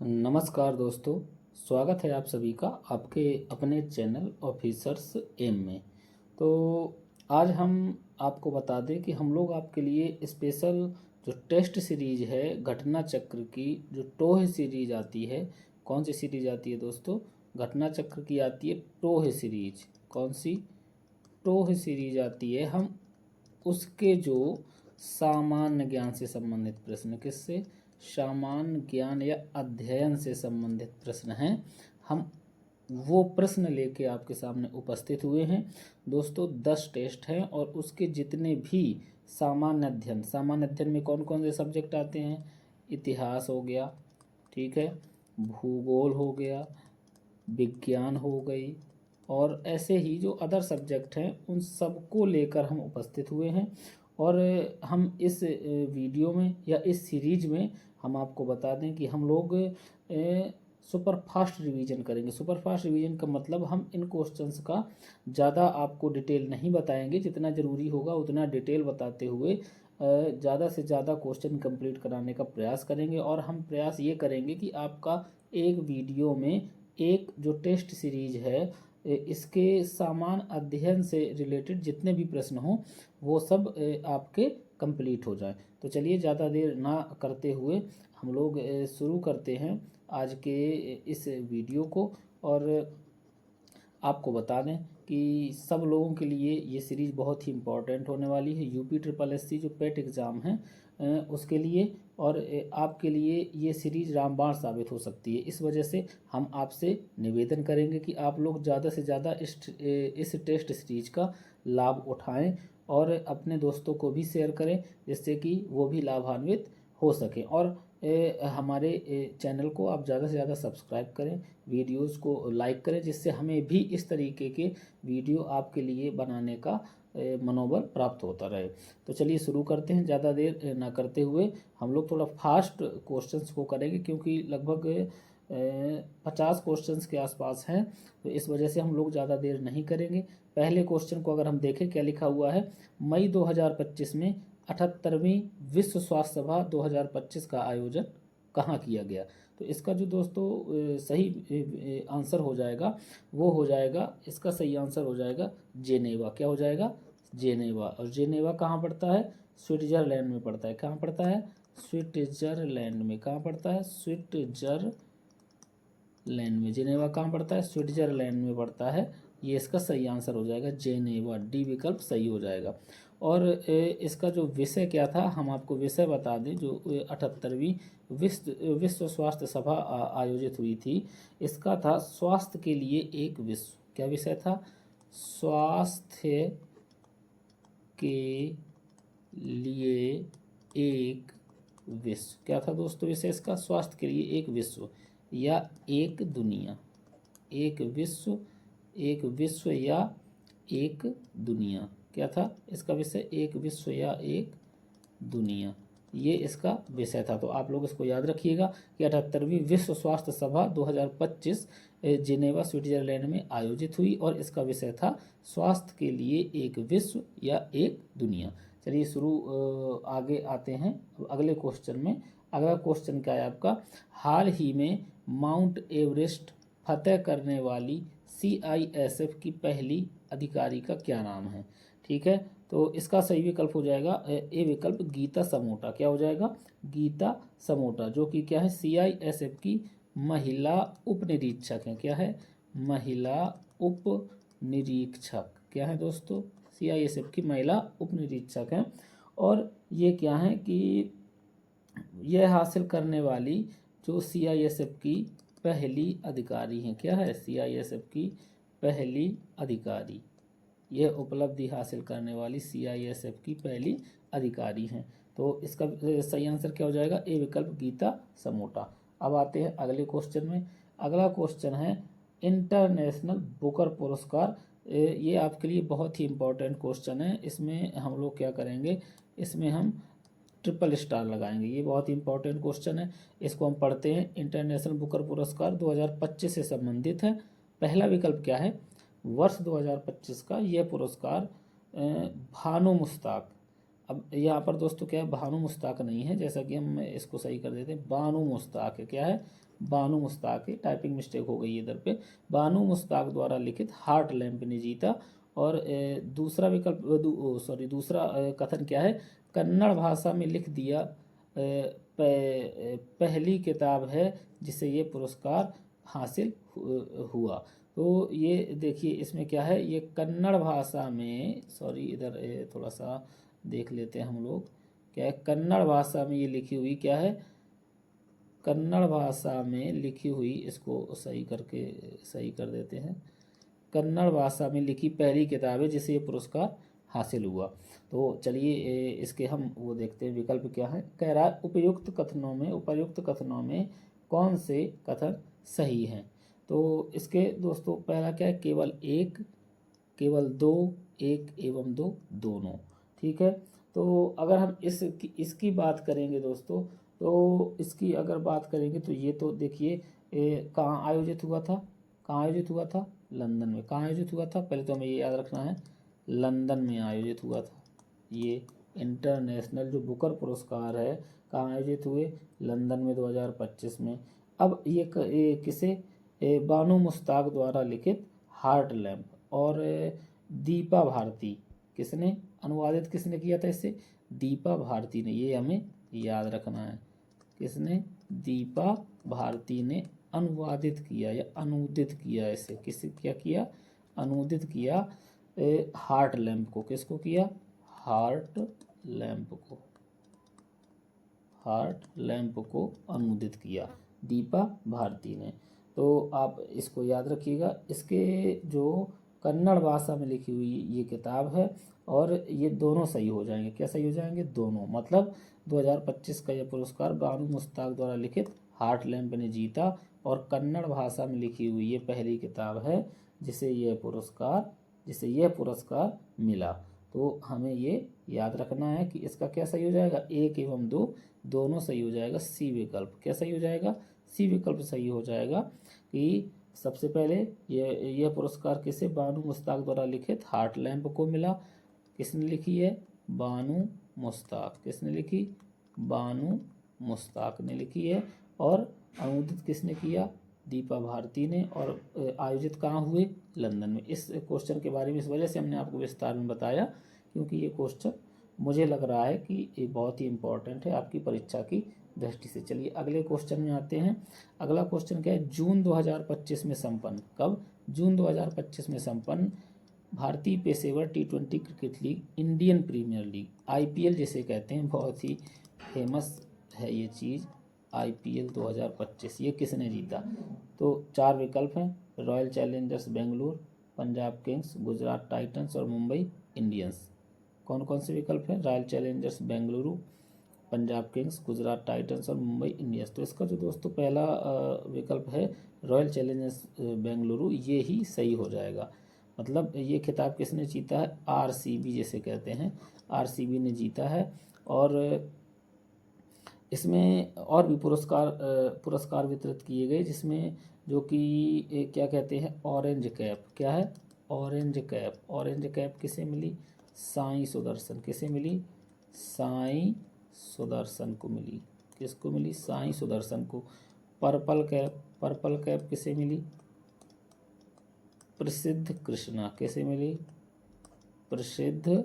नमस्कार दोस्तों, स्वागत है आप सभी का आपके अपने चैनल ऑफिसर्स एम में। तो आज हम आपको बता दें कि हम लोग आपके लिए स्पेशल जो टेस्ट सीरीज है घटना चक्र की, जो टोह सीरीज आती है। कौन सी सीरीज आती है दोस्तों? घटना चक्र की आती है टोह सीरीज। कौन सी? टोह सीरीज आती है। हम उसके जो सामान्य ज्ञान से संबंधित प्रश्न, किससे? सामान्य ज्ञान या अध्ययन से संबंधित प्रश्न हैं, हम वो प्रश्न लेके आपके सामने उपस्थित हुए हैं। दोस्तों 10 टेस्ट हैं और उसके जितने भी सामान्य अध्ययन में कौन कौन से सब्जेक्ट आते हैं? इतिहास हो गया, ठीक है, भूगोल हो गया, विज्ञान हो गई, और ऐसे ही जो अदर सब्जेक्ट हैं उन सबको लेकर हम उपस्थित हुए हैं। और हम इस वीडियो में या इस सीरीज में हम आपको बता दें कि हम लोग सुपर फास्ट रिवीजन करेंगे। सुपर फास्ट रिवीजन का मतलब हम इन क्वेश्चंस का ज़्यादा आपको डिटेल नहीं बताएंगे, जितना ज़रूरी होगा उतना डिटेल बताते हुए ज़्यादा से ज़्यादा क्वेश्चन कंप्लीट कराने का प्रयास करेंगे। और हम प्रयास ये करेंगे कि आपका एक वीडियो में एक जो टेस्ट सीरीज है इसके सामान्य अध्ययन से रिलेटेड जितने भी प्रश्न हों वो सब आपके कंप्लीट हो जाए। तो चलिए ज़्यादा देर ना करते हुए हम लोग शुरू करते हैं आज के इस वीडियो को। और आपको बता दें कि सब लोगों के लिए ये सीरीज़ बहुत ही इम्पोर्टेंट होने वाली है। यूपी ट्रिपल एस सी जो पेट एग्ज़ाम है उसके लिए, और आपके लिए ये सीरीज़ रामबाण साबित हो सकती है। इस वजह से हम आपसे निवेदन करेंगे कि आप लोग ज़्यादा से ज़्यादा इस टेस्ट सीरीज़ का लाभ उठाएं और अपने दोस्तों को भी शेयर करें, जिससे कि वो भी लाभान्वित हो सकें। और हमारे चैनल को आप ज़्यादा से ज़्यादा सब्सक्राइब करें, वीडियोस को लाइक करें, जिससे हमें भी इस तरीके के वीडियो आपके लिए बनाने का मनोबल प्राप्त होता रहे। तो चलिए शुरू करते हैं, ज़्यादा देर ना करते हुए। हम लोग थोड़ा फास्ट क्वेश्चंस को करेंगे क्योंकि लगभग 50 क्वेश्चंस के आसपास हैं, तो इस वजह से हम लोग ज़्यादा देर नहीं करेंगे। पहले क्वेश्चन को अगर हम देखें, क्या लिखा हुआ है? मई 2025 में 78वीं विश्व स्वास्थ्य सभा 2025 का आयोजन कहाँ किया गया? तो इसका जो दोस्तों सही आंसर हो जाएगा वो हो जाएगा, इसका सही आंसर हो जाएगा जेनेवा। क्या हो जाएगा? जेनेवा। और जेनेवा कहाँ पड़ता है? स्विट्जरलैंड में पड़ता है। कहाँ पड़ता है? स्विट्जरलैंड में। कहाँ पड़ता है? स्विट्जरलैंड में। जेनेवा कहाँ पड़ता है? स्विट्जरलैंड में पड़ता है। ये इसका सही आंसर हो जाएगा जेनेवा, डी विकल्प सही हो जाएगा। और इसका जो विषय क्या था, हम आपको विषय बता दें। जो 78वीं विश्व स्वास्थ्य सभा आयोजित हुई थी, इसका था स्वास्थ्य के लिए एक विश्व। क्या विषय था? स्वास्थ्य के लिए एक विश्व। क्या था दोस्तों विषय इसका? स्वास्थ्य के लिए एक विश्व या एक दुनिया। एक विश्व या एक दुनिया। क्या था इसका विषय? एक विश्व या एक दुनिया, ये इसका विषय था। तो आप लोग इसको याद रखिएगा कि 78वीं विश्व स्वास्थ्य सभा 2025 जिनेवा स्विट्जरलैंड में आयोजित हुई और इसका विषय था स्वास्थ्य के लिए एक विश्व या एक दुनिया। चलिए आगे आते हैं अगले क्वेश्चन में। अगला क्वेश्चन क्या है आपका? हाल ही में माउंट एवरेस्ट फतह करने वाली CISF की पहली अधिकारी का क्या नाम है? ठीक है, तो इसका सही विकल्प हो जाएगा ए विकल्प, गीता समोटा। क्या हो जाएगा? गीता समोटा, जो कि क्या है? CISF की महिला उप निरीक्षक हैं। क्या है? महिला उप निरीक्षक। क्या है दोस्तों? CISF की महिला उप निरीक्षक हैं। और ये क्या है कि यह हासिल करने वाली जो CISF की पहली अधिकारी हैं। क्या है? CISF की पहली अधिकारी, यह उपलब्धि हासिल करने वाली CISF की पहली अधिकारी हैं। तो इसका सही आंसर क्या हो जाएगा? ए विकल्प, गीता समोटा। अब आते हैं अगले क्वेश्चन में। अगला क्वेश्चन है इंटरनेशनल बुकर पुरस्कार। ये आपके लिए बहुत ही इम्पोर्टेंट क्वेश्चन है। इसमें हम लोग क्या करेंगे? इसमें हम ट्रिपल स्टार लगाएंगे। ये बहुत ही इंपॉर्टेंट क्वेश्चन है, इसको हम पढ़ते हैं। इंटरनेशनल बुकर पुरस्कार 2025 से संबंधित है। पहला विकल्प क्या है? वर्ष 2025 का यह पुरस्कार भानु मुश्ताक। अब यहाँ पर दोस्तों क्या है? भानु मुश्ताक नहीं है, जैसा कि हम इसको सही कर देते हैं, बानु मुश्ताक है। क्या है? बानू मुश्ताक, टाइपिंग मिस्टेक हो गई इधर पे, बानू मुश्ताक द्वारा लिखित हार्ट लैम्प ने जीता। और दूसरा विकल्प दूसरा कथन क्या है, कन्नड़ भाषा में लिख दिया पहली किताब है जिसे ये पुरस्कार हासिल हुआ। तो ये देखिए इसमें क्या है, ये कन्नड़ भाषा में, इधर थोड़ा सा देख लेते हैं हम लोग, क्या है कन्नड़ भाषा में ये लिखी हुई, क्या है कन्नड़ भाषा में लिखी हुई, इसको सही कर देते हैं, कन्नड़ भाषा में लिखी पहली किताब है जिसे ये पुरस्कार हासिल हुआ। तो चलिए इसके हम वो देखते हैं विकल्प क्या है। कह रहा है उपर्युक्त कथनों में कौन से कथन सही हैं। तो इसके दोस्तों पहला क्या है, केवल एक, केवल दो, एक एवं दो, दोनों। ठीक है, तो अगर हम इसकी बात करेंगे दोस्तों, तो इसकी अगर बात करेंगे तो ये तो देखिए कहाँ आयोजित हुआ था, लंदन में। कहाँ आयोजित हुआ था, पहले तो हमें ये याद रखना है, लंदन में आयोजित हुआ था। ये इंटरनेशनल जो बुकर पुरस्कार है कहाँ आयोजित हुए, लंदन में 2025 में। अब ये किसे, बानू मुश्ताक द्वारा लिखित हार्ट लैम्प, और दीपा भारती किसने अनुवादित किया था इसे, दीपा भारती ने, ये हमें याद रखना है, किसने, दीपा भारती ने अनुवादित किया या अनुदित किया इसे, क्या किया, अनुदित किया हार्ट लैम्प को। किसको किया, हार्ट लैम्प को अनुदित किया दीपा भारती ने। तो आप इसको याद रखिएगा। इसके जो कन्नड़ भाषा में लिखी हुई ये किताब है, और ये दोनों सही हो जाएंगे। क्या सही हो जाएंगे, दोनों। मतलब 2025 का यह पुरस्कार बानू मुश्ताक द्वारा लिखित हार्ट लैम्प ने जीता, और कन्नड़ भाषा में लिखी हुई ये पहली किताब है जिसे यह पुरस्कार मिला। तो हमें ये याद रखना है कि इसका क्या सही हो जाएगा, एक एवं दो, दोनों सही हो जाएगा। सी विकल्प क्या सही हो जाएगा, सी विकल्प सही हो जाएगा कि सबसे पहले यह पुरस्कार किसे, बानू मुश्ताक द्वारा लिखित हार्ट लैम्प को मिला। किसने लिखी है, बानू मुश्ताक। किसने लिखी, बानू मुश्ताक ने लिखी है। और अनुदित किसने किया, दीपा भारती ने। और आयोजित कहाँ हुए, लंदन में। इस क्वेश्चन के बारे में इस वजह से हमने आपको विस्तार में बताया, क्योंकि ये क्वेश्चन मुझे लग रहा है कि ये बहुत ही इम्पोर्टेंट है आपकी परीक्षा की दृष्टि से। चलिए अगले क्वेश्चन में आते हैं। अगला क्वेश्चन क्या है, जून 2025 में संपन्न, कब, जून 2025 में संपन्न भारतीय पेशेवर T20 cricket league, Indian premier league, IPL जिसे कहते हैं, बहुत ही फेमस है ये चीज़, IPL 2025, ये किसने जीता। तो चार विकल्प हैं, royal Challengers Bengaluru, Punjab Kings, Gujarat Titans और मुंबई इंडियंस। कौन कौन से विकल्प हैं, royal Challengers Bengaluru, Punjab Kings, Gujarat Titans और मुंबई इंडियंस। तो इसका जो दोस्तों पहला विकल्प है रॉयल चैलेंजर्स बेंगलुरु, ये ही सही हो जाएगा। मतलब ये खिताब किसने जीता है, RCB जिसे कहते हैं, RCB ने जीता है। और इसमें और भी पुरस्कार वितरित किए गए, जिसमें जो कि क्या कहते हैं, ऑरेंज कैप। क्या है, ऑरेंज कैप किसे मिली, साईं सुदर्शन। किसे मिली, साईं सुदर्शन को मिली। किसको मिली, साईं सुदर्शन को। पर्पल कैप किसे मिली, प्रसिद्ध कृष्णा। किसे मिली, प्रसिद्ध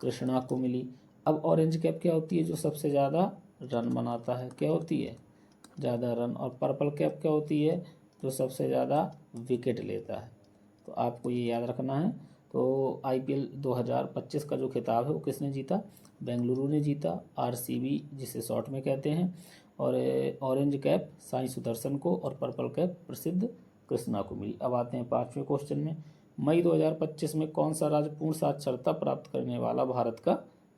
कृष्णा को मिली। अब ऑरेंज कैप क्या होती है, जो सबसे ज़्यादा रन बनाता है, क्या होती है, ज़्यादा रन। और पर्पल कैप क्या होती है, जो सबसे ज़्यादा विकेट लेता है। तो आपको ये याद रखना है। तो IPL 2025 का जो खिताब है वो किसने जीता, बेंगलुरु ने जीता, RCB जिसे शॉर्ट में कहते हैं। और ऑरेंज कैप साईं सुदर्शन को, और पर्पल कैप प्रसिद्ध कृष्णा को मिली। अब आते हैं पाँचवें क्वेश्चन में। मई 2025 में कौन सा राज्य पूर्ण साक्षरता प्राप्त करने वाला भारत का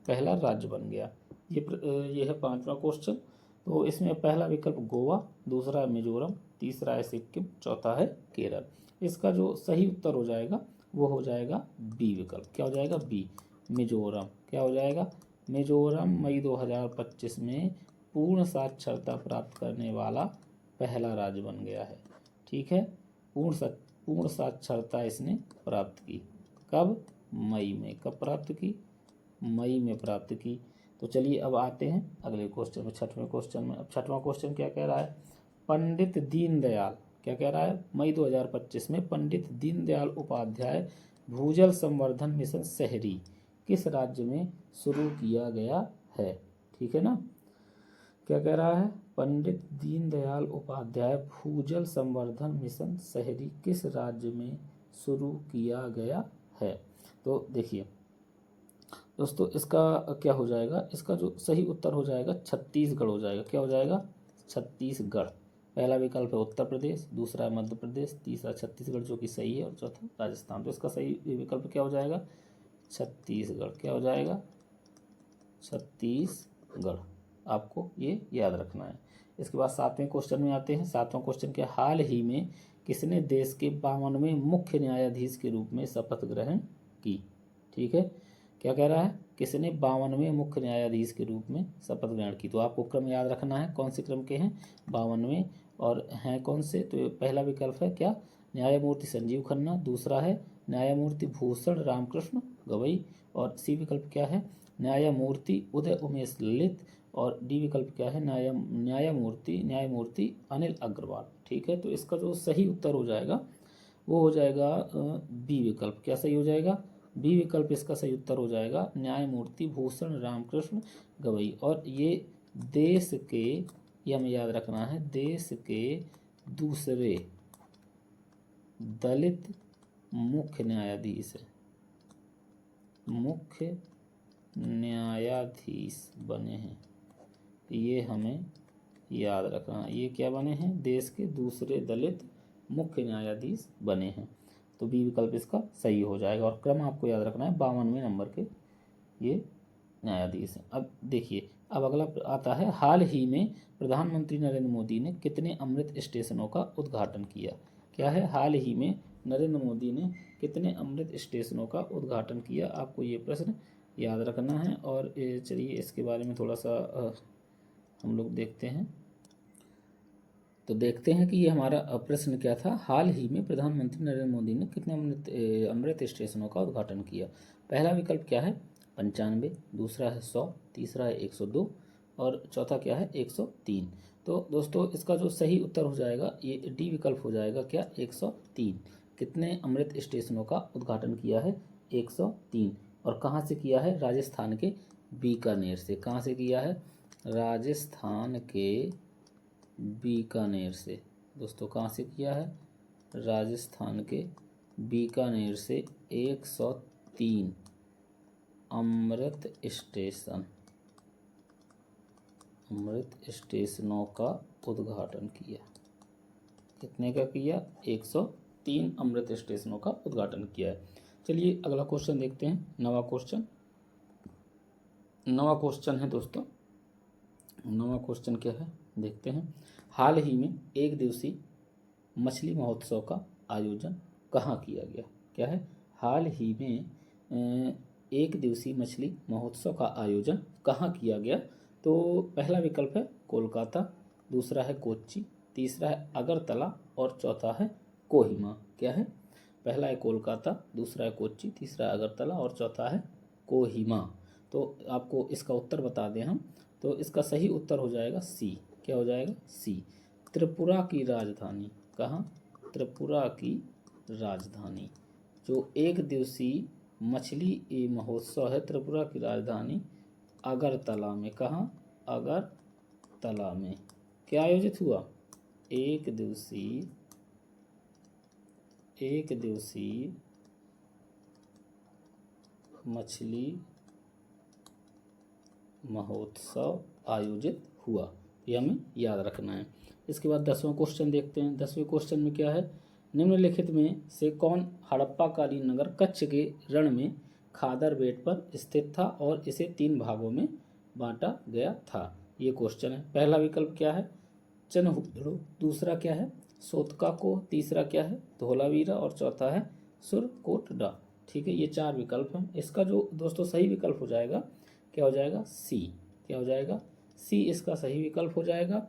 पहला राज्य बन गया। ये है पांचवा क्वेश्चन। तो इसमें पहला विकल्प गोवा, दूसरा है मिजोरम, तीसरा है सिक्किम, चौथा है केरल। इसका जो सही उत्तर हो जाएगा वो हो जाएगा बी विकल्प। क्या हो जाएगा, बी, मिजोरम। क्या हो जाएगा, मिजोरम मई 2025 में पूर्ण साक्षरता प्राप्त करने वाला पहला राज्य बन गया है। ठीक है, पूर्ण साक्षरता इसने प्राप्त की। कब, मई में। कब प्राप्त की, मई में प्राप्त की। तो चलिए अब आते हैं अगले क्वेश्चन में, छठवें क्वेश्चन में। अब छठवां क्वेश्चन क्या कह रहा है, पंडित दीनदयाल, क्या कह रहा है, मई 2025 में पंडित दीनदयाल उपाध्याय भूजल संवर्धन मिशन शहरी किस राज्य में शुरू किया गया है। ठीक है ना, क्या कह रहा है, पंडित दीनदयाल उपाध्याय भूजल संवर्धन मिशन शहरी किस राज्य में शुरू किया गया है। तो देखिए दोस्तों, इसका क्या हो जाएगा, इसका जो सही उत्तर हो जाएगा छत्तीसगढ़ हो जाएगा। क्या हो जाएगा, छत्तीसगढ़। पहला विकल्प है उत्तर प्रदेश, दूसरा है मध्य प्रदेश, तीसरा छत्तीसगढ़ जो कि सही है, और चौथा राजस्थान। तो इसका सही विकल्प क्या हो जाएगा, छत्तीसगढ़। क्या हो जाएगा, छत्तीसगढ़। आपको ये याद रखना है। इसके बाद 7वें क्वेश्चन में आते हैं। 7वां क्वेश्चन क्या, हाल ही में किसने देश के 52वें मुख्य न्यायाधीश के रूप में शपथ ग्रहण की। ठीक है, क्या कह रहा है, किसने 52वें मुख्य न्यायाधीश के रूप में शपथ ग्रहण की। तो आपको क्रम याद रखना है, कौन से क्रम के हैं, 52वें, और हैं कौन से। तो पहला विकल्प है क्या, न्यायमूर्ति संजीव खन्ना, दूसरा है न्यायमूर्ति भूषण रामकृष्ण गवई, और सी विकल्प क्या है, न्यायमूर्ति उदय उमेश ललित, और डी विकल्प क्या है, न्यायमूर्ति अनिल अग्रवाल। ठीक है, तो इसका जो सही उत्तर हो जाएगा वो हो जाएगा बी विकल्प। क्या सही हो जाएगा, बी विकल्प इसका सही उत्तर हो जाएगा, न्यायमूर्ति भूषण रामकृष्ण गवई। और ये देश के, ये हमें याद रखना है, देश के दूसरे दलित मुख्य न्यायाधीश है, मुख्य न्यायाधीश बने हैं। ये हमें याद रखना, ये क्या बने हैं, देश के दूसरे दलित मुख्य न्यायाधीश बने हैं। तो बी विकल्प इसका सही हो जाएगा। और क्रम आपको याद रखना है, 52वें नंबर के ये न्यायाधीश हैं। अब देखिए, अब अगला आता है, हाल ही में प्रधानमंत्री नरेंद्र मोदी ने कितने अमृत स्टेशनों का उद्घाटन किया। क्या है, हाल ही में नरेंद्र मोदी ने कितने अमृत स्टेशनों का उद्घाटन किया। आपको ये प्रश्न याद रखना है। और चलिए इसके बारे में थोड़ा सा हम लोग देखते हैं। तो देखते हैं कि ये हमारा प्रश्न क्या था, हाल ही में प्रधानमंत्री नरेंद्र मोदी ने कितने अमृत स्टेशनों का उद्घाटन किया। पहला विकल्प क्या है, 95, दूसरा है 100, तीसरा है 102, और चौथा क्या है 103। तो दोस्तों इसका जो सही उत्तर हो जाएगा ये डी विकल्प हो जाएगा, क्या 103। कितने अमृत स्टेशनों का उद्घाटन किया है, 103। और कहाँ से किया है, राजस्थान के बीकानेर से। कहाँ से किया है, राजस्थान के बीकानेर से। दोस्तों कहाँ से किया है, राजस्थान के बीकानेर से 103 अमृत स्टेशनों का उद्घाटन किया। कितने का किया, 103 अमृत स्टेशनों का उद्घाटन किया है। चलिए अगला क्वेश्चन देखते हैं। नवा क्वेश्चन है दोस्तों। नवा क्वेश्चन क्या है देखते हैं। हाल ही में एक दिवसीय मछली महोत्सव का आयोजन कहाँ किया गया। क्या है, हाल ही में एक दिवसीय मछली महोत्सव का आयोजन कहाँ किया गया। तो पहला विकल्प है कोलकाता, दूसरा है कोच्चि, तीसरा है अगरतला, और चौथा है कोहिमा। क्या है, पहला है कोलकाता, दूसरा है कोच्चि, तीसरा है अगरतला, और चौथा है कोहिमा। तो आपको इसका उत्तर बता दें हम, तो इसका सही उत्तर हो जाएगा सी। क्या हो जाएगा, सी, त्रिपुरा की राजधानी। कहाँ, त्रिपुरा की राजधानी। जो एक दिवसीय मछली महोत्सव है त्रिपुरा की राजधानी अगरतला में। कहाँ, अगरतला में क्या आयोजित हुआ, एक दिवसीय मछली महोत्सव आयोजित हुआ। ये हमें याद रखना है। इसके बाद 10वां क्वेश्चन देखते हैं। 10वें क्वेश्चन में क्या है, निम्नलिखित में से कौन हड़प्पाकालीन नगर कच्छ के रण में खादर बेट पर स्थित था और इसे 3 भागों में बांटा गया था। ये क्वेश्चन है। पहला विकल्प क्या है, चनहुदड़ो, दूसरा क्या है सोतका को, तीसरा क्या है धोलावीरा, और चौथा है सुरकोटडा। ठीक है, ये 4 विकल्प हैं। इसका जो दोस्तों सही विकल्प हो जाएगा, क्या हो जाएगा, सी। क्या हो जाएगा, सी इसका सही विकल्प हो जाएगा।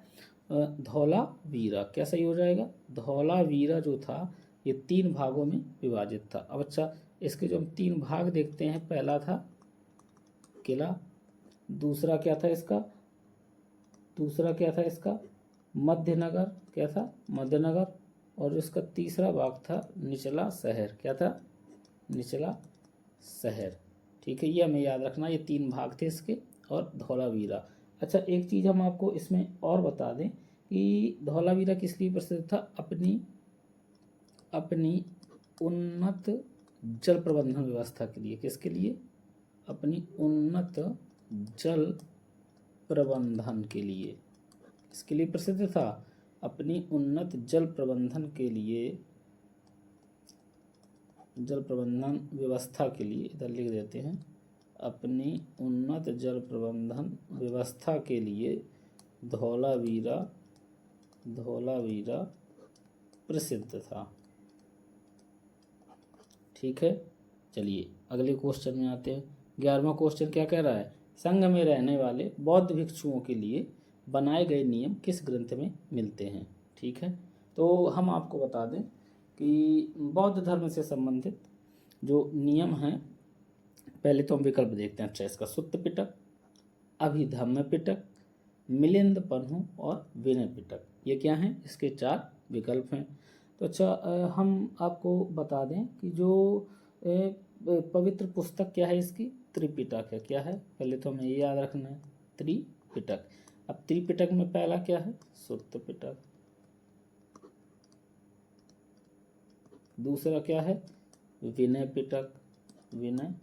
धौलावीरा, क्या सही हो जाएगा, धौलावीरा जो था ये 3 भागों में विभाजित था। अब अच्छा, इसके जो हम 3 भाग देखते हैं, पहला था किला, दूसरा क्या था इसका मध्यनगर, क्या था, मध्यनगर। और इसका तीसरा भाग था निचला शहर, क्या था, निचला शहर। ठीक है, ये हमें याद रखना, ये 3 भाग थे इसके। और धौलावीरा। अच्छा, एक चीज़ हम आपको इसमें और बता दें कि धौलावीरा किस लिए प्रसिद्ध था, अपनी उन्नत जल प्रबंधन व्यवस्था के लिए। किसके लिए, अपनी उन्नत जल प्रबंधन के लिए। इसके लिए प्रसिद्ध था, अपनी उन्नत जल प्रबंधन के लिए, जल प्रबंधन व्यवस्था के लिए। इधर लिख देते हैं, अपनी उन्नत जल प्रबंधन व्यवस्था के लिए धौलावीरा प्रसिद्ध था। ठीक है, चलिए अगले क्वेश्चन में आते हैं। 11वां क्वेश्चन क्या कह रहा है, संघ में रहने वाले बौद्ध भिक्षुओं के लिए बनाए गए नियम किस ग्रंथ में मिलते हैं। ठीक है, तो हम आपको बता दें कि बौद्ध धर्म से संबंधित जो नियम हैं, पहले तो हम विकल्प देखते हैं। अच्छा, इसका सुत्त पिटक, अभिधम्म पिटक, मिलिंद पन्हु और विनय पिटक, ये क्या हैं, इसके 4 विकल्प हैं। तो अच्छा, हम आपको बता दें कि जो पवित्र पुस्तक क्या है इसकी, त्रिपिटक है। क्या है, पहले तो हमें ये याद रखना है, त्रिपिटक। अब त्रिपिटक में पहला क्या है, सुत्त पिटक। दूसरा क्या है, विनय पिटक, विनय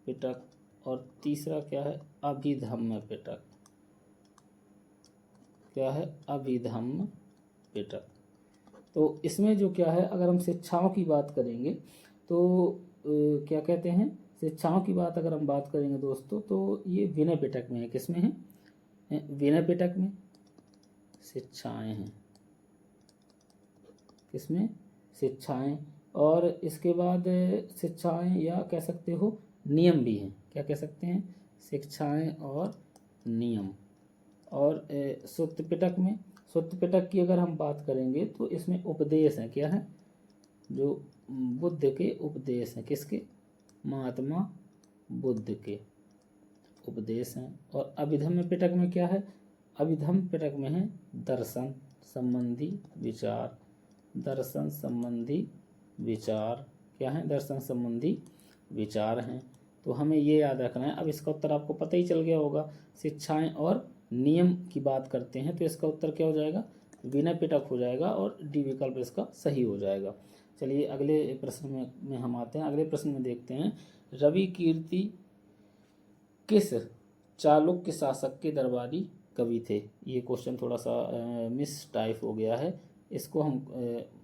पिटक। और तीसरा क्या है, अभिधम्म पिटक। क्या है, अभिधम्म पिटक। तो इसमें जो क्या है, अगर हम शिक्षाओं की बात करेंगे तो क्या कहते हैं, शिक्षाओं की बात अगर हम बात करेंगे दोस्तों, तो ये विनय पिटक में है। किसमें है, विनय पिटक में शिक्षाएं हैं। किसमें, शिक्षाएं। और इसके बाद शिक्षाएं या कह सकते हो नियम भी हैं। क्या कह सकते हैं, शिक्षाएं और नियम। और सुत्त पिटक में, सुत्त पिटक की अगर हम बात करेंगे तो इसमें उपदेश हैं। क्या है, जो बुद्ध के उपदेश हैं। किसके, महात्मा बुद्ध के उपदेश हैं। और अभिधम्म पिटक में क्या है, अभिधम्म पिटक में है दर्शन संबंधी विचार। दर्शन संबंधी विचार क्या है, दर्शन संबंधी विचार हैं। तो हमें ये याद रखना है। अब इसका उत्तर आपको पता ही चल गया होगा, शिक्षाएं और नियम की बात करते हैं तो इसका उत्तर क्या हो जाएगा, विनय पिटक हो जाएगा और डी विकल्प इसका सही हो जाएगा। चलिए अगले प्रश्न में हम आते हैं। अगले प्रश्न में देखते हैं, रवि कीर्ति किस चालुक्य शासक के दरबारी कवि थे। ये क्वेश्चन थोड़ा सा मिस टाइप हो गया है, इसको हम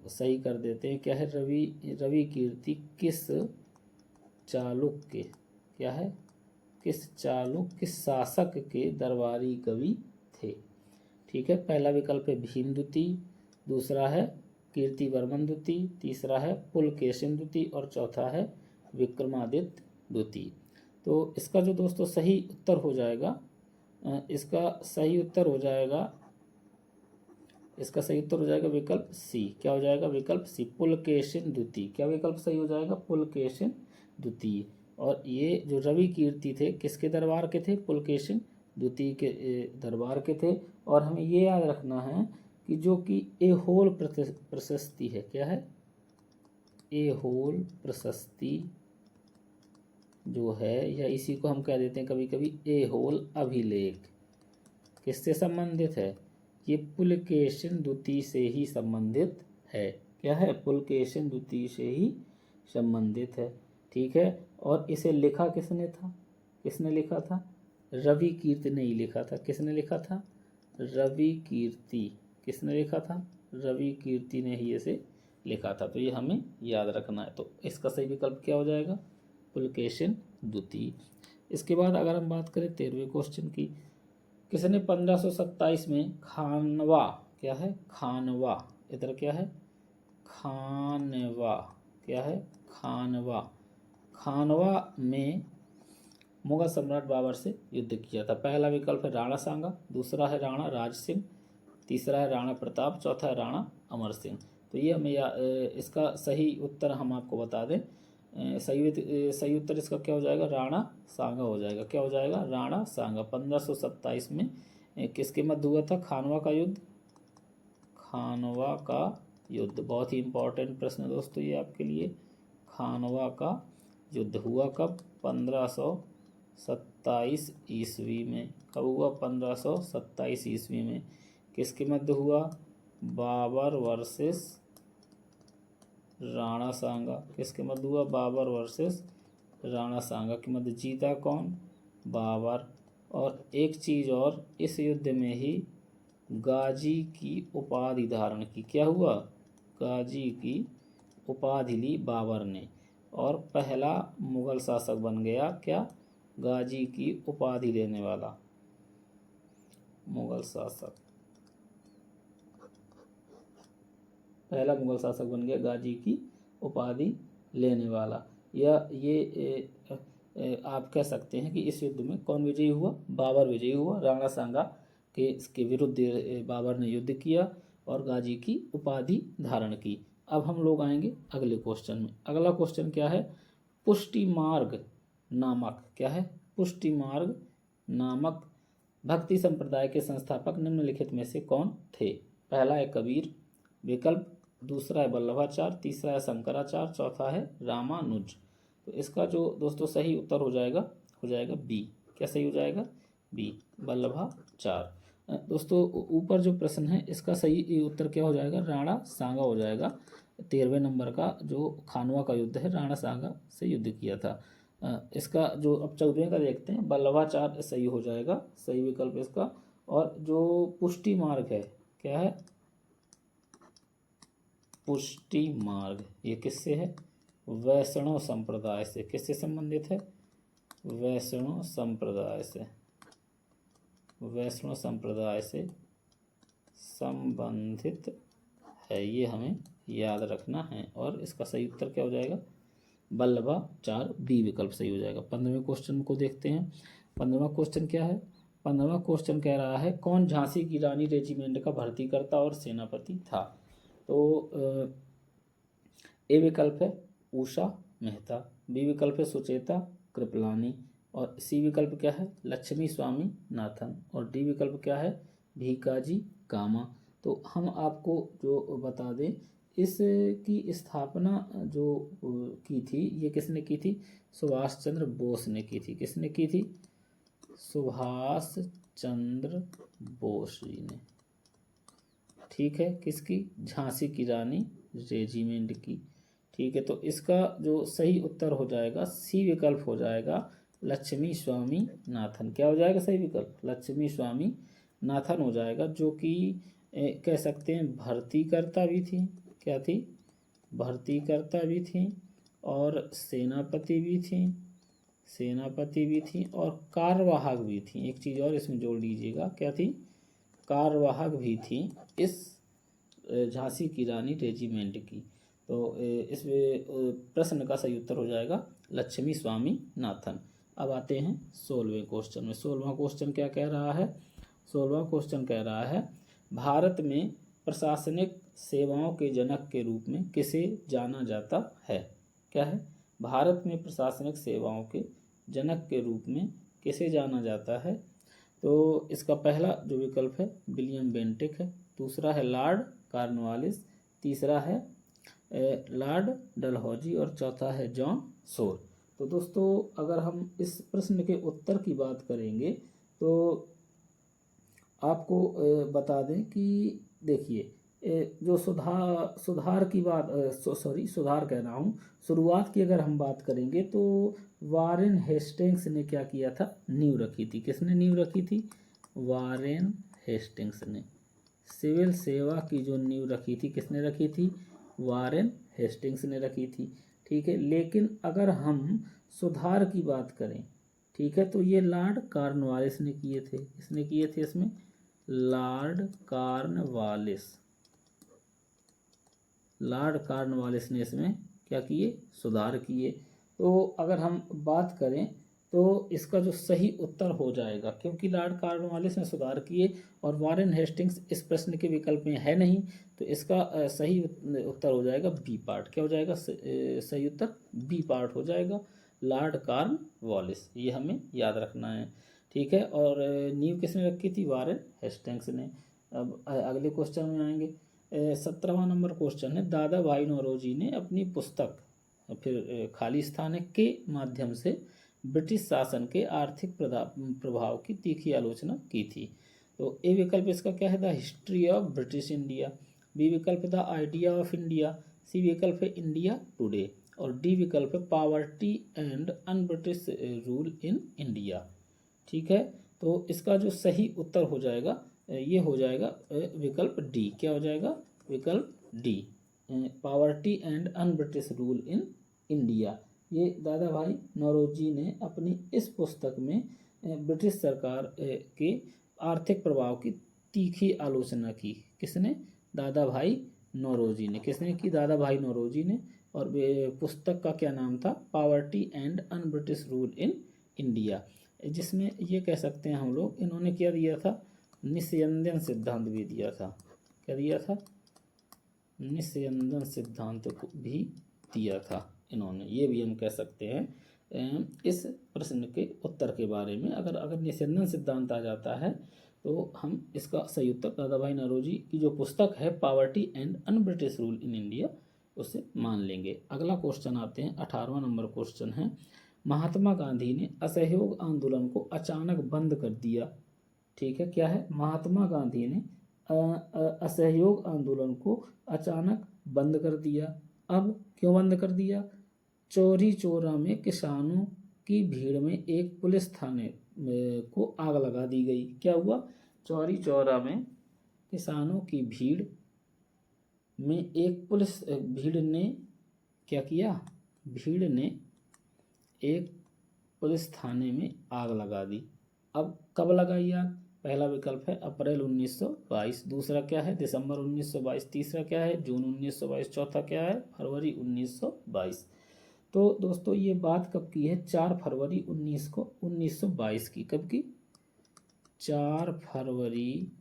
सही कर देते हैं। क्या है, रवि कीर्ति किस चालुक्य, क्या है, किस चालुक्य शासक के दरबारी कवि थे। ठीक है, पहला विकल्प है भीमद्वितीय, दूसरा है कीर्तिवर्मन द्वितीय, तीसरा है पुलकेशिन द्वितीय और चौथा है विक्रमादित्य द्वितीय। तो इसका जो दोस्तों सही उत्तर हो जाएगा, इसका सही उत्तर हो जाएगा विकल्प सी। क्या हो जाएगा, विकल्प सी, पुलकेशिन द्वितीय। क्या विकल्प सही हो जाएगा, पुलकेशिन द्वितीय। और ये जो रवि कीर्ति थे किसके दरबार के थे, पुलकेशिन द्वितीय के दरबार के थे। और हमें ये याद रखना है कि जो कि एहोल प्रशस्ति है। क्या है, एहोल प्रशस्ति जो है, या इसी को हम कह देते हैं कभी कभी एहोल अभिलेख, किससे संबंधित है, ये पुलकेशिन द्वितीय से ही संबंधित है। क्या है, पुलकेशिन द्वितीय से ही संबंधित है। ठीक है, और इसे लिखा किसने था, किसने लिखा था, रवि कीर्ति ने ही लिखा था। किसने लिखा था, रवि कीर्ति। किसने लिखा था, रवि कीर्ति ने ही इसे लिखा था। तो ये हमें याद रखना है। तो इसका सही विकल्प क्या हो जाएगा, पुलकेशिन द्वितीय। इसके बाद अगर हम बात करें 13वें क्वेश्चन की, किसने 1527 में खानवा, क्या है, खानवा, इधर क्या है, खानवा, क्या है, खानवा, खानवा में मुगल सम्राट बाबर से युद्ध किया था। पहला विकल्प है राणा सांगा, दूसरा है राणा राज सिंह, तीसरा है राणा प्रताप, चौथा है राणा अमर सिंह। तो ये हमें इसका सही उत्तर हम आपको बता दें, सही उत्तर इसका क्या हो जाएगा, राणा सांगा हो जाएगा। क्या हो जाएगा, राणा सांगा। 1527 में किसके मध्य हुआ था, खानवा का युद्ध, खानवा का युद्ध, बहुत ही इम्पोर्टेंट प्रश्न है दोस्तों ये आपके लिए। खानवा का युद्ध हुआ कब? 1527 ईस्वी में। कब हुआ? 1527 ईस्वी में। किसके मध्य हुआ? बाबर वर्सेस राणा सांगा। किसके मध्य हुआ? बाबर वर्सेस राणा सांगा के मध्य। जीता कौन? बाबर। और एक चीज़ और, इस युद्ध में ही गाजी की उपाधि धारण की। क्या हुआ? गाजी की उपाधि ली बाबर ने और पहला मुगल शासक बन गया। क्या? गाजी की उपाधि लेने वाला मुगल शासक। पहला मुगल शासक बन गया गाजी की उपाधि लेने वाला। या ये आप कह सकते हैं कि इस युद्ध में कौन विजयी हुआ? बाबर विजयी हुआ। राणा सांगा के इसके विरुद्ध बाबर ने युद्ध किया और गाजी की उपाधि धारण की। अब हम लोग आएंगे अगले क्वेश्चन में। अगला क्वेश्चन क्या है? पुष्टि मार्ग नामक, क्या है? पुष्टि मार्ग नामक भक्ति संप्रदाय के संस्थापक निम्नलिखित में से कौन थे? पहला है कबीर विकल्प, दूसरा है वल्लभाचार्य, तीसरा है शंकराचार्य, चौथा है रामानुज। तो इसका जो दोस्तों सही उत्तर हो जाएगा बी। क्या सही हो जाएगा? बी, वल्लभाचार्य। दोस्तों ऊपर जो प्रश्न है इसका सही उत्तर क्या हो जाएगा? राणा सांगा हो जाएगा। 13वें नंबर का जो खानवा का युद्ध है, राणा सांगा से युद्ध किया था। इसका जो अब 14वें का देखते हैं, वल्लभाचार्य सही हो जाएगा, सही विकल्प इसका। और जो पुष्टि मार्ग है, क्या है? पुष्टि मार्ग, ये किससे है? वैष्णव संप्रदाय से। किससे संबंधित है? वैष्णव संप्रदाय से। वैष्णव संप्रदाय से संबंधित है, ये हमें याद रखना है। और इसका सही उत्तर क्या हो जाएगा? वल्लभाचार्य, बी विकल्प सही हो जाएगा। 15वें क्वेश्चन को देखते हैं। 15वां क्वेश्चन क्या है? 15वां क्वेश्चन कह रहा है कौन झांसी की रानी रेजिमेंट का भर्तीकर्ता और सेनापति था? तो ए विकल्प है उषा मेहता, बी विकल्प है सुचेता कृपलानी, और सी विकल्प क्या है? लक्ष्मी स्वामी नाथन, और डी विकल्प क्या है? भीकाजी कामा। तो हम आपको जो बता दें, इसकी स्थापना जो की थी, ये किसने की थी? सुभाष चंद्र बोस ने की थी। किसने की थी? सुभाष चंद्र बोस जी ने। ठीक है, किसकी? झांसी की रानी रेजिमेंट की। ठीक है, तो इसका जो सही उत्तर हो जाएगा सी विकल्प हो जाएगा, लक्ष्मी स्वामी नाथन। क्या हो जाएगा सही विकल्प? लक्ष्मी स्वामी नाथन हो जाएगा, जो कि कह सकते हैं भर्तीकर्ता भी थी। क्या थी? भर्तीकर्ता भी थी और सेनापति भी थी, सेनापति भी थी और कार्यवाहक भी थी। एक चीज़ और इसमें जोड़ लीजिएगा, क्या थी? कार्यवाहक भी थी इस झांसी की रानी रेजिमेंट की। तो इस प्रश्न का सही उत्तर हो जाएगा लक्ष्मी स्वामी नाथन। अब आते हैं 16वें क्वेश्चन में। 16वां क्वेश्चन क्या कह रहा है? 16वां क्वेश्चन कह रहा है भारत में प्रशासनिक सेवाओं के जनक के रूप में किसे जाना जाता है? क्या है? भारत में प्रशासनिक सेवाओं के जनक के रूप में किसे जाना जाता है? तो इसका पहला जो विकल्प है विलियम बेंटिक है, दूसरा है लॉर्ड कॉर्नवालिस, तीसरा है लॉर्ड डलहौजी और चौथा है जॉन शोर। तो दोस्तों अगर हम इस प्रश्न के उत्तर की बात करेंगे तो आपको बता दें कि देखिए जो सुधार की बात सुधार कह रहा हूँ, शुरुआत की अगर हम बात करेंगे तो वारेन हेस्टिंग्स ने क्या किया था? नींव रखी थी। किसने नींव रखी थी? वारेन हेस्टिंग्स ने। सिविल सेवा की जो नींव रखी थी, किसने रखी थी? वारेन हेस्टिंग्स ने रखी थी। ठीक है, लेकिन अगर हम सुधार की बात करें, ठीक है, तो ये लॉर्ड कॉर्नवालिस ने किए थे। किसने किए थे इसमें? Lord Cornwallis. लॉर्ड कॉर्नवालिस ने इसमें क्या किए? सुधार किए। तो अगर हम बात करें तो इसका जो सही उत्तर हो जाएगा, क्योंकि लॉर्ड कॉर्नवालिस ने सुधार किए और वारेन हेस्टिंग्स इस प्रश्न के विकल्प में है नहीं, तो इसका सही उत्तर हो जाएगा बी पार्ट। क्या हो जाएगा सही उत्तर? बी पार्ट हो जाएगा, लॉर्ड कॉर्नवालिस। ये हमें याद रखना है। ठीक है, और नींव किसने रखी थी? वारेन हेस्टिंग्स ने। अब अगले क्वेश्चन में आएंगे। 17वां नंबर क्वेश्चन है, दादा भाई नौरोजी ने अपनी पुस्तक, फिर खाली स्थान है, के माध्यम से ब्रिटिश शासन के आर्थिक प्रभाव की तीखी आलोचना की थी। तो ए विकल्प इसका क्या है, the history of British India. B विकल्प the idea of India. C विकल्प है इंडिया टुडे। और डी विकल्प है poverty and un British rule in India. ठीक है, तो इसका जो सही उत्तर हो जाएगा ये हो जाएगा विकल्प डी। क्या हो जाएगा, विकल्प D, poverty and un British rule in India. ये दादा भाई नौरोजी ने अपनी इस पुस्तक में ब्रिटिश सरकार के आर्थिक प्रभाव की तीखी आलोचना की। किसने, दादा भाई नौरोजी ने। किसने की, दादा भाई नौरोजी ने। और पुस्तक का क्या नाम था, poverty and un British rule in India, जिसमें ये कह सकते हैं हम लोग इन्होंने क्या दिया था, निस्यंदन सिद्धांत भी दिया था। क्या दिया था, निस्यंदन सिद्धांत भी दिया था इन्होंने। ये भी हम कह सकते हैं इस प्रश्न के उत्तर के बारे में। अगर निस्यंदन सिद्धांत आ जाता है तो हम इसका सही उत्तर दादा भाई नौरोजी की जो पुस्तक है poverty and un British rule in India उसे मान लेंगे। अगला क्वेश्चन आते हैं, 18वां नंबर क्वेश्चन है, महात्मा गांधी ने असहयोग आंदोलन को अचानक बंद कर दिया। ठीक है, क्या है, महात्मा गांधी ने असहयोग आंदोलन को अचानक बंद कर दिया। अब क्यों बंद कर दिया, चौरी चौरा में किसानों की भीड़ में एक पुलिस थाने को आग लगा दी गई। क्या हुआ, चौरी चौरा में किसानों की भीड़ में एक भीड़ ने क्या किया, भीड़ ने एक पुलिस थाने में आग लगा दी। अब कब लगाई आग, पहला विकल्प है अप्रैल 1922, दूसरा क्या है दिसंबर 1922, तीसरा क्या है जून 1922, चौथा क्या है फरवरी 1922। तो दोस्तों ये बात कब की है, 4 फरवरी 1922 की। कब की, 4 फरवरी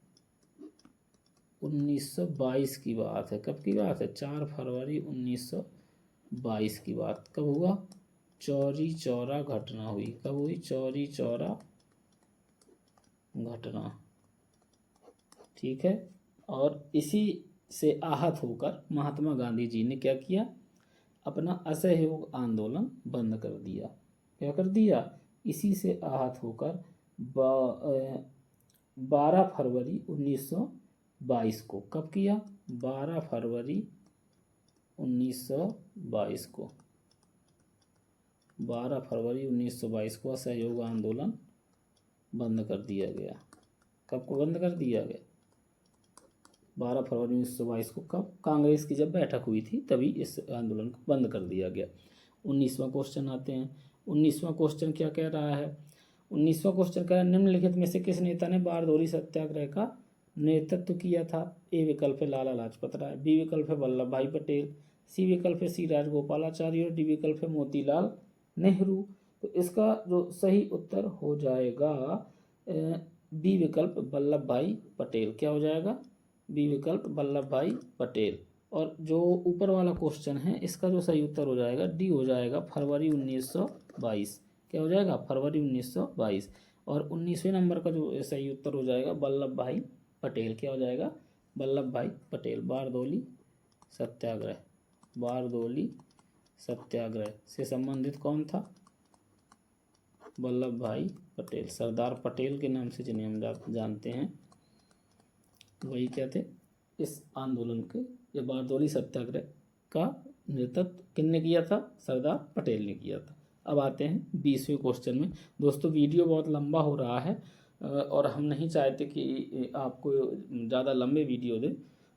1922 की बात है। कब की बात है, 4 फरवरी 1922 की बात। कब हुआ, चौरी चौरा घटना हुई। कब हुई, चौरी चौरा घटना। ठीक है, और इसी से आहत होकर महात्मा गांधी जी ने क्या किया, अपना असहयोग आंदोलन बंद कर दिया। क्या कर दिया, इसी से आहत होकर 12 फरवरी 1922 को, कब किया, 12 फरवरी 1922 को, 12 फरवरी 1922 को असहयोग आंदोलन बंद कर दिया गया। कब को बंद कर दिया गया, 12 फरवरी 1922 को। कब, कांग्रेस की जब बैठक हुई थी तभी इस आंदोलन को बंद कर दिया गया। 19वां क्वेश्चन आते हैं। 19वां क्वेश्चन क्या कह रहा है, 19वां क्वेश्चन कह रहा है, निम्नलिखित में से किस नेता ने बारदौली सत्याग्रह का नेतृत्व किया था। ए विकल्प है लाला लाजपत राय, बी विकल्प है वल्लभ भाई पटेल, सी विकल्प है सी राजगोपालाचारी और डी विकल्प है मोतीलाल नेहरू। तो इसका जो सही उत्तर हो जाएगा बी विकल्प वल्लभ भाई पटेल। क्या हो जाएगा, बी विकल्प वल्लभ भाई पटेल। और जो ऊपर वाला क्वेश्चन है इसका जो सही उत्तर हो जाएगा डी हो जाएगा फरवरी 1922। क्या हो जाएगा, फरवरी 1922। और 19वें नंबर का जो सही उत्तर हो जाएगा वल्लभ भाई पटेल। क्या हो जाएगा, वल्लभ भाई पटेल। बारदौली सत्याग्रह, बारदौली सत्याग्रह से संबंधित कौन था, वल्लभ भाई पटेल। सरदार पटेल के नाम से जिन्हें हम जानते हैं वही क्या थे, इस आंदोलन के या बारदौली सत्याग्रह का नेतृत्व किसने किया था, सरदार पटेल ने किया था। अब आते हैं 20वें क्वेश्चन में। दोस्तों वीडियो बहुत लंबा हो रहा है और हम नहीं चाहते कि आपको ज़्यादा लंबे वीडियो दें,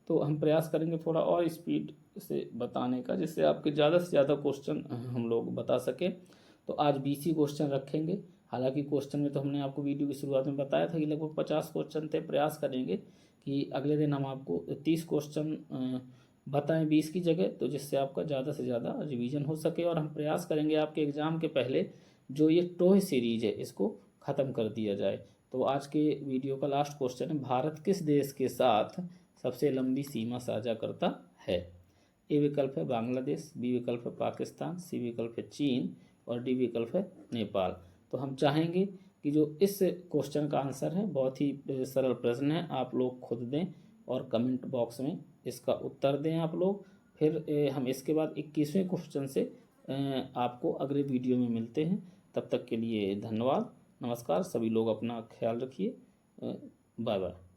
तो हम प्रयास करेंगे थोड़ा और स्पीड से बताने का, जिससे आपके ज़्यादा से ज़्यादा क्वेश्चन हम लोग बता सकें। तो आज 20 ही क्वेश्चन रखेंगे। हालांकि क्वेश्चन में तो हमने आपको वीडियो की शुरुआत में बताया था कि लगभग 50 क्वेश्चन थे। प्रयास करेंगे कि अगले दिन हम आपको 30 क्वेश्चन बताएं 20 की जगह, तो जिससे आपका ज़्यादा से ज़्यादा रिवीजन हो सके। और हम प्रयास करेंगे आपके एग्ज़ाम के पहले जो ये टॉय सीरीज है इसको ख़त्म कर दिया जाए। तो आज के वीडियो का लास्ट क्वेश्चन है, भारत किस देश के साथ सबसे लंबी सीमा साझा करता है। ए विकल्प है बांग्लादेश, बी विकल्प है पाकिस्तान, सी विकल्प है चीन और डी विकल्प है नेपाल। तो हम चाहेंगे कि जो इस क्वेश्चन का आंसर है, बहुत ही सरल प्रश्न है, आप लोग खुद दें और कमेंट बॉक्स में इसका उत्तर दें आप लोग। फिर हम इसके बाद 21वें क्वेश्चन से आपको अगले वीडियो में मिलते हैं। तब तक के लिए धन्यवाद, नमस्कार। सभी लोग अपना ख्याल रखिए। Bye bye.